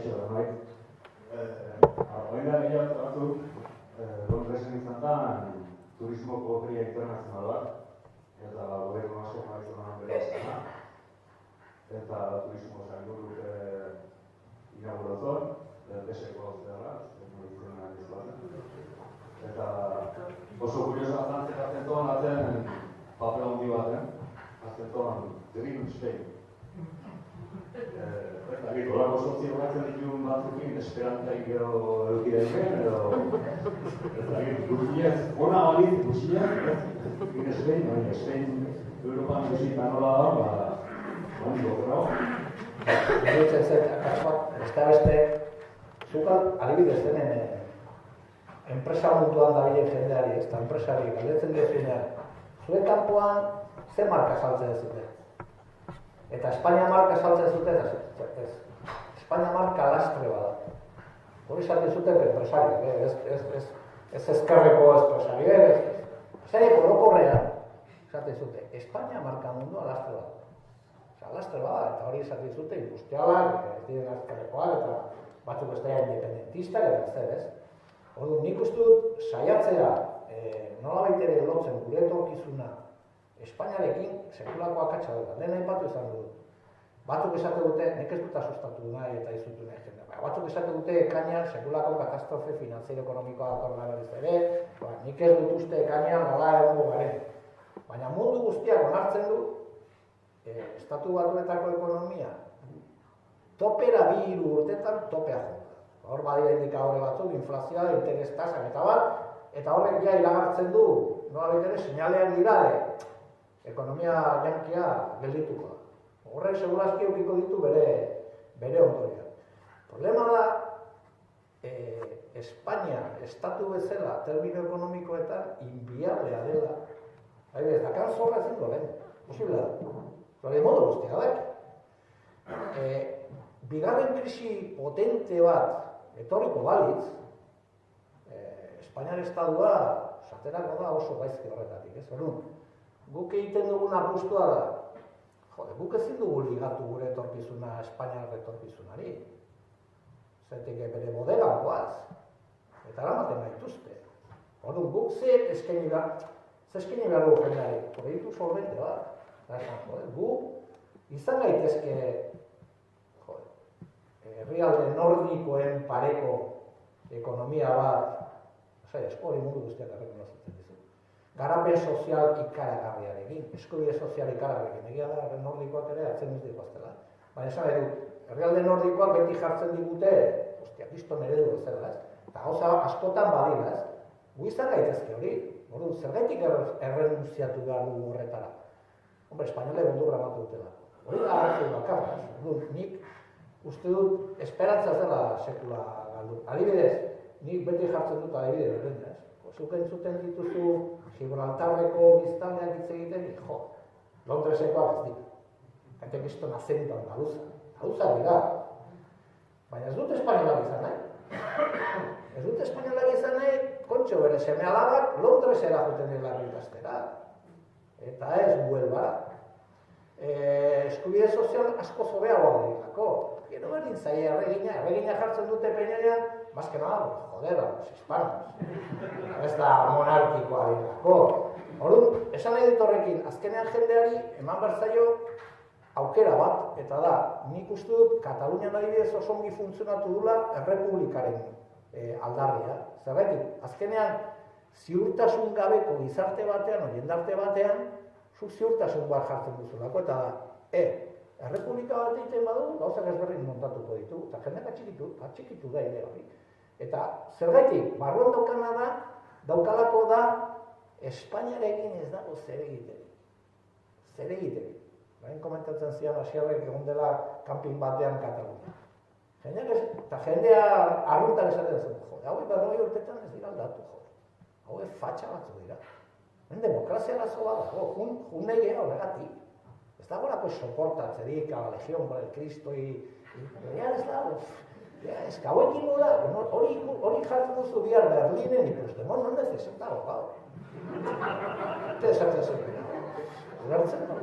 Kaixo da nahi. Orain da gehiago batzuk, Londresen izan da turismoko feria internazional bat, eta gobernu asko jarraitzen da bere izana. Eta turismo sailburuk inauguratzen, deseko zerra, eta oso kurioso azten toan atzen papel handi baten, azten toan Green Spain. Eta horako sozio batzen dituen batzukin esperantzak gero eukidaiken, eta guztiaz, ona baliz guztiaz, Green Spain, Spain, Europan guztietan nola da, handik okera. Erutzen zet, akats bat, beste, zukan adibidez denen enpresa munduan dabilen jendeari, ez da enpresari galdetzen dezunean, zure kanpoan ze marka saltzen zuten? Eta Espainia marka saltzen zuten, ez. Espainia marka lastre bada. Hori esaten zuten enpresari, ez ezkerreko enpresari, ez orokorrean esaten zuten, Espainia marka mundua lastre bada. Lastre bada, eta hori esaten zuten industrialak, ez diren ezkerrekoak, eta batzuk ez da independentistak, eta zer, ez. Orduan, nik uste dut saiatzea nolabait ere lotzen gure etorkizuna Espainiarekin sekulako akatsa dut, lehen aipatu izan dut. Batzuk esate dute, nik ez dut asustatu nahi eta izutu nahi jende. Batzuk esate dute ekainean sekulako katastrofe finantziero ekonomikoa datorra berriz ere, nik ez dut uste ekainean nola egongo garen. Baina mundu guztiak onartzen du, estatu batuetako ekonomia, topera 2-3 urtetan topea jo. Hor badira indikadore batzuk, inflazioa, interes tasak eta bat, eta horrek ja iragartzen du, nolabait ere seinaleak dira, ekonomia jankia geldituko da. Horrek segurazki eukiko ditu bere ondorioak. Problema da, Espainia, estatu bezala, termino ekonomikoetan, inviablea dela. Haibidez, dakan zorra ezin goren, posible da. Zore modu guztia da. Bigarren krisi potente bat etorriko balitz, Espainiar estadua saterako da oso gaizki horretatik, ez? Guk egiten dugun apustua da, guk ezin dugu ligatu gure etorkizuna Espainiar etorkizunari. Zertik bere bodegan goaz, eta eramaten gaituzte. Orduan, guk ze eskaini behar dugu jendeari, proiektu solvente bat. Gu izan gaitezke herrialde nordikoen pareko ekonomia bat, hori mundu guztiak errekonozitzen dizu. Garapen sozial ikaragarriarekin, eskubide sozial ikaragarriarekin, egia da nordikoak ere atzen ez dikoaztela. Baina esan nahi dut, herrialde nordikoak beti jartzen digute, kriston eredu ez dela, ez? Eta gauza askotan badira, ez? Gu izan gaitezke hori, zergaitik errenunziatu behar dugu horretara. Hombre, espainole bondurra ematu dutela. Hori da arrazoi bakarra, ez? Nik uste dut esperantza zela sekula galdu. Adibidez, nik beti jartzen dut adibidez horrena, ez? Zuk entzuten dituzu Gibraltarreko biztanleak hitz egiten, Londresekoak ez ditu. Eta kriston azento andaluza dira. Baina ez dut espainolak izan nahi. Ez dut espainolak izan nahi, kontxo bere seme alabak Londresera juten dira ikastera. Eta ez Huelvara. Eskubide sozial asko zobeagoa dirako. Gero berdin zaila erregina jartzen dute peinean, más que nada, joder, los hispanos. Ez da monarkikoa dirako. Orduan, esan nahi dut horrekin, azkenean jendeari eman behar zaio aukera bat, eta da, nik uste dut Katalunian adibidez oso ongi funtzionatu dula errepublikaren aldarria. Zergatik, azkenean ziurtasun gabeko gizarte batean, jendarte batean, zuk ziurtasun bat jartzen duzulako, eta da, errepublika bat egiten badu, gauzak ezberdin montatuko ditu, eta jendeak atxikitu da ide hori. Eta zergatik, barruan daukalako da, Espainiarekin ez dago zer egiterik. Zer egiterik. Baina komentatzen zian Asierrek egon dela kanpin batean Katalunia. Eta jendea arruntan esaten zen, hauek 40 urtetan ez dira aldatu, hauek fatxa batzu dira. Demokrazia arazo bat dago, jun nahi gera horregatik. Ez dagoelako soportatzerik a la legión por el Cristo ez dago. Ez que hauekin nola, hori jartzen duzu bihar Berlinen ikusten, non necesita abogado. Eta esatzen zen, ulertzen da.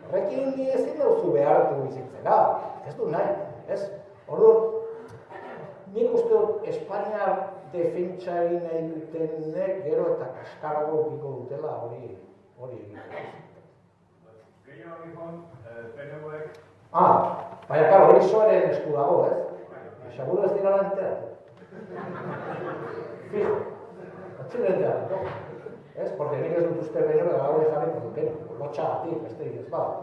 Horrekin ezin duzu behartu bizitzera, ez du nahi, ez? Orduan, nik uste dut Espainiar defentsa egin nahi dutenek gero eta kaskarago ukiko dutela hori egiten. Gehiago gizon, PNV-ek... Baina, karo, hori zoaren esku dago, ez? Seguro ez dira enteratu. Fijo, atxile enteratu, ez? Porque nik ez dut uste PNV gaur jarriko dukena, lotxagatik, beste ez bada.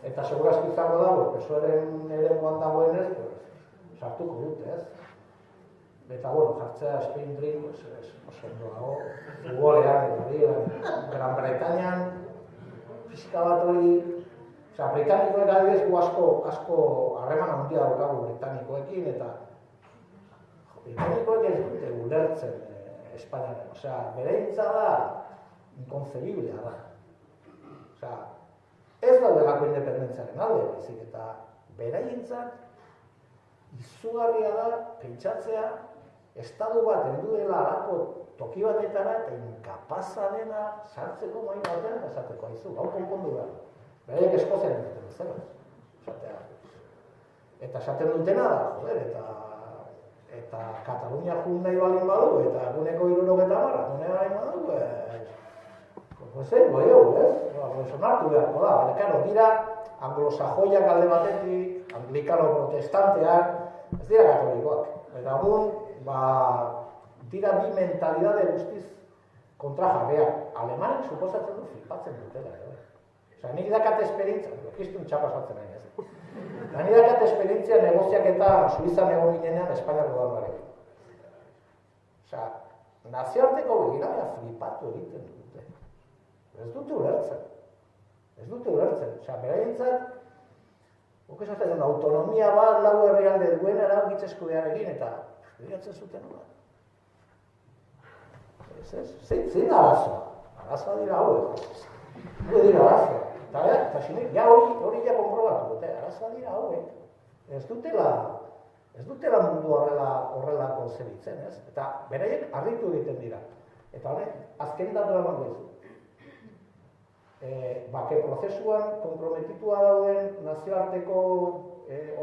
Eta segurazki izango dago, pesoaren ere moan dagoenez, sartuko dute, ez? Eta, bueno, jartzea Spain Dream, oso ondo dago, futbolean, Gran Bretañan, fisika bat hori, osea, britanikoek adibidez gu asko harreman handia daukagu britanikoekin, eta britanikoek ez dute ulertzen Espainiaren, osea, bereintza da inconcebiblea da. Osea, ez daudelako independentziaren alde, baizik eta beraientzat izugarria da pentsatzea estadu bat heldu dela halako toki batetara eta inkapaza dena sartzeko mahai batean esateko aizu, hau konpondu behar. Beraiek Eskozian egiten bezala, esatea. Eta esaten dutena da, joder, eta Katalunia jun nahi balin badu, eta eguneko 70 june balin badu, pues egin dugu, ez? Onartu beharko da, baina, karo, dira anglosajoiak alde batetik, anglikano protestanteak, ez dira katolikoak. Eta dira bi mentalidade guztiz kontrajarriak. Alemanek suposatzen du flipatzen dutela, Osea, nik dakat esperientzia, ekistun txapa saltzen nahi, ez? Nik dakat esperientzia negoziak eta Suizan egon ginenean Espainiar gobernuarekin. Osea, nazioarteko begirabea flipatu egiten dute. Ez dute ulertzen. Osea, beraientzat, guk esaten duen, autonomia bat lau herrialde duen erabakitze eskubidearekin eta begiratzen zuten hori. Zein da arazoa? Arazoa dira hauek. Dira arazoa. Eta sinek, hori ja konprobatu dute, arazoa dira hauek. Ez dutela mundu horrela konzebitzen, ez? Eta beraiek harritu egiten dira. Eta honek, azken datu eman duzu. Bake prozesuan komprometitua dauden nazioarteko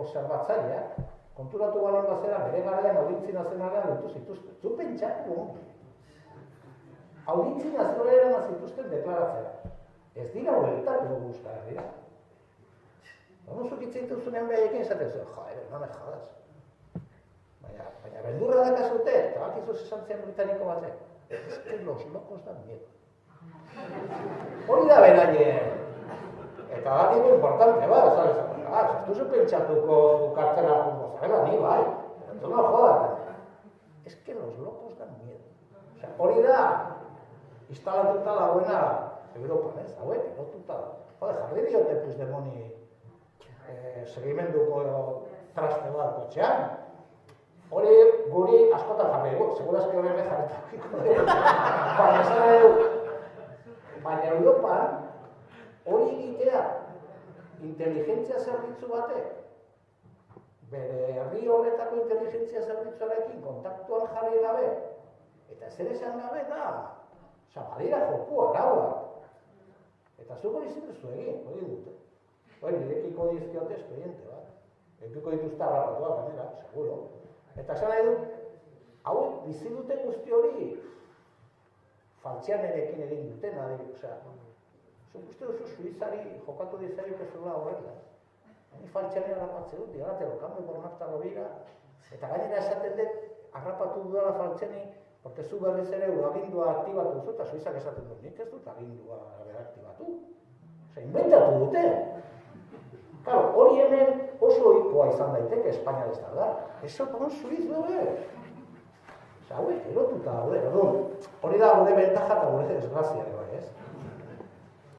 observatzaileak, konturatu garen bazera, bere garaian Auditzi Nazionalean ditu zituzten. Zu pentsatu, Auditzi Nazionalean zituzten deklaratzea. Ez dira hueltatu dugu euskara dira. Honu zukitzen duzunean behaiekin esaten zuen, no me jodas. Baina beldurra dakazute, eta bakizu esan zian britaniko batek. Ez que los locos dan miedo. Hori da beraien. Eta bat iko importante, ez duzu pentsatuko kartera jungo zarela, ni bai. Entu no jodas. Ez que los locos dan miedo. Hori da, instalatuta dagoena Europan, ez? Hauek, erotuta da. Jarri diote Puigdemoni segimenduko traste bat kotxean. Hori guri askotan jarri dugu, segurazki hori ere jarretak. Baina Europan hori egitea inteligentzia zerbitzu batek bere herri horretako inteligentzia zerbitzuarekin kontaktuan jarri gabe eta zer esan gabe da badira joku arauak. Eta zuk hori zinduzu egin, hori dute. Nirekiko dizkiote espediente bat. Ekiko dituzte harrapatuak, gainera, seguro. Eta esan nahi dut, hauek bizi dute guzti hori faltzianerekin egin duten, osea, zuk uste duzu Suizari jokatu dizari pesula horrela. Ni faltzianen harrapatze dut, diagatero, cambio por nafta robira, eta gainera esaten dut, harrapatu dudala faltziani, porque zu berriz ere agindua aktibatu duzu, eta Suizak esaten dut, nik ez dut agindua aktibatu. Osea, inventatu dute. Claro, hori hemen oso ohikoa izan daiteke Espainiar estadar. Eso por un suiz dobe. Osea, hauek erotuta daude, hori da gure bentaja eta gure desgrazia.